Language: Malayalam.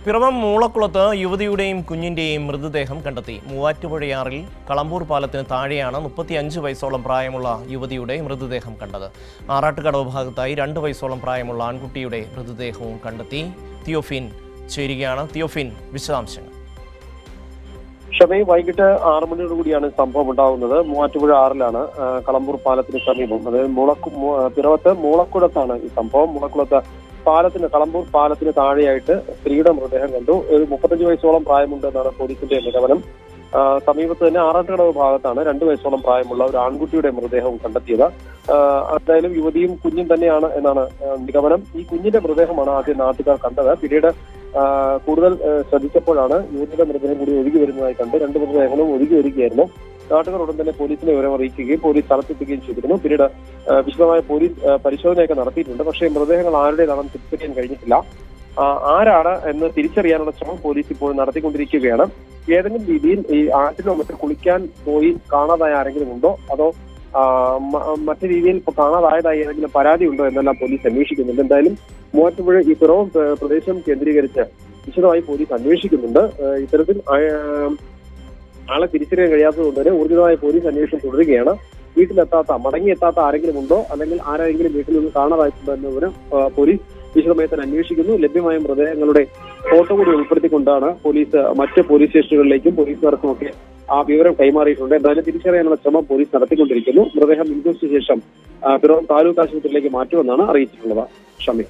പിറവം മൂളക്കുളത്ത് യുവതിയുടെയും കുഞ്ഞിന്റെയും മൃതദേഹം കണ്ടെത്തി. മൂവാറ്റുപുഴയാറിൽ കളമ്പൂർ പാലത്തിന് താഴെയാണ് 35 വയസ്സോളം പ്രായമുള്ള യുവതിയുടെ മൃതദേഹം കണ്ടത്. ആറാട്ടുകടവ് ഭാഗത്തായി 2 വയസ്സോളം പ്രായമുള്ള ആൺകുട്ടിയുടെ മൃതദേഹവും കണ്ടെത്തി. തിയോഫിൻ ചേരുകയാണ്. തിയോഫിൻ, വിശദാംശങ്ങൾ. ഷമി, വൈകിട്ട് 6 മണിയോടുകൂടിയാണ് സംഭവം ഉണ്ടാകുന്നത്. മൂവാറ്റുപുഴ ആറിലാണ്, കളമ്പൂർ പാലത്തിന് സമീപം. അതായത് പിറവത്ത് മൂളക്കുളത്താണ് ഈ സംഭവം. മൂളക്കുളത്ത് കളമ്പൂർ പാലത്തിന് താഴെയായിട്ട് സ്ത്രീയുടെ മൃതദേഹം കണ്ടു. ഒരു 35 വയസ്സോളം പ്രായമുണ്ടെന്നാണ് പോലീസിന്റെ നിഗമനം. സമീപത്ത് തന്നെ ആറാട്ടുകടവ് ഭാഗത്താണ് 2 വയസ്സോളം പ്രായമുള്ള ഒരു ആൺകുട്ടിയുടെ മൃതദേഹവും കണ്ടെത്തിയത്. എന്തായാലും യുവതിയും കുഞ്ഞും തന്നെയാണ് എന്നാണ് നിഗമനം. ഈ കുഞ്ഞിന്റെ മൃതദേഹമാണ് ആദ്യം നാട്ടുകാർ കണ്ടത്. പിന്നീട് കൂടുതൽ ശ്രദ്ധിച്ചപ്പോഴാണ് യുവതിയുടെ മൃതദേഹം കൂടി ഒഴുകി വരുന്നതായി കണ്ട് 2 മൃതദേഹങ്ങളും ഒഴുകി വരികയായിരുന്നു. നാട്ടുകാർ ഉടൻ തന്നെ പോലീസിനെ വിവരം അറിയിക്കുകയും പോലീസ് സ്ഥലത്തെത്തുകയും ചെയ്തിരുന്നു. പിന്നീട് വിശദമായ പോലീസ് പരിശോധനയൊക്കെ നടത്തിയിട്ടുണ്ട്. പക്ഷേ മൃതദേഹങ്ങൾ ആരുടേതാണെന്ന് തിരിച്ചറിയാൻ കഴിഞ്ഞിട്ടില്ല. ആരാണ് എന്ന് തിരിച്ചറിയാനുള്ള ശ്രമം പോലീസ് ഇപ്പോൾ നടത്തിക്കൊണ്ടിരിക്കുകയാണ്. ഏതെങ്കിലും രീതിയിൽ ഈ ആറ്റിലോ മറ്റോ കുളിക്കാൻ പോയി കാണാതായ ആരെങ്കിലും ഉണ്ടോ, അതോ മറ്റു രീതിയിൽ ഇപ്പോൾ കാണാതായതായി ഏതെങ്കിലും പരാതി ഉണ്ടോ എന്നെല്ലാം പോലീസ് അന്വേഷിക്കുന്നുണ്ട്. എന്തായാലും മൂവാറ്റുപുഴ ഈ പിറവം പ്രദേശം കേന്ദ്രീകരിച്ച് വിശദമായി പോലീസ് അന്വേഷിക്കുന്നുണ്ട്. ഇത്തരത്തിൽ ആളെ തിരിച്ചറിയാൻ കഴിയാത്തതുകൊണ്ട് തന്നെ ഊർജിതമായ പോലീസ് അന്വേഷണം തുടരുകയാണ്. മടങ്ങിയെത്താത്ത ആരെങ്കിലും ഉണ്ടോ, അല്ലെങ്കിൽ ആരെങ്കിലും വീട്ടിൽ നിന്ന് കാണാതായിട്ടുണ്ടോ എന്നതിന് പോലീസ് വിശദമായി തന്നെ അന്വേഷിക്കുന്നു. ലഭ്യമായ മൃതദേഹങ്ങളുടെ ഫോട്ടോ കൂടി ഉൾപ്പെടുത്തിക്കൊണ്ടാണ് പോലീസ് മറ്റ് പോലീസ് സ്റ്റേഷനുകളിലേക്കും പോലീസുകാർക്കും ഒക്കെ ആ വിവരം കൈമാറിയിട്ടുണ്ട്. എന്തായാലും തിരിച്ചറിയാനുള്ള ശ്രമം പോലീസ് നടത്തിക്കൊണ്ടിരിക്കുന്നു. മൃതദേഹം ഇൻക്വസ്റ്റിന് ശേഷം പിറവം താലൂക്ക് ആശുപത്രിയിലേക്ക് മാറ്റുമെന്നാണ് അറിയിച്ചിട്ടുള്ളത്. ഷമി.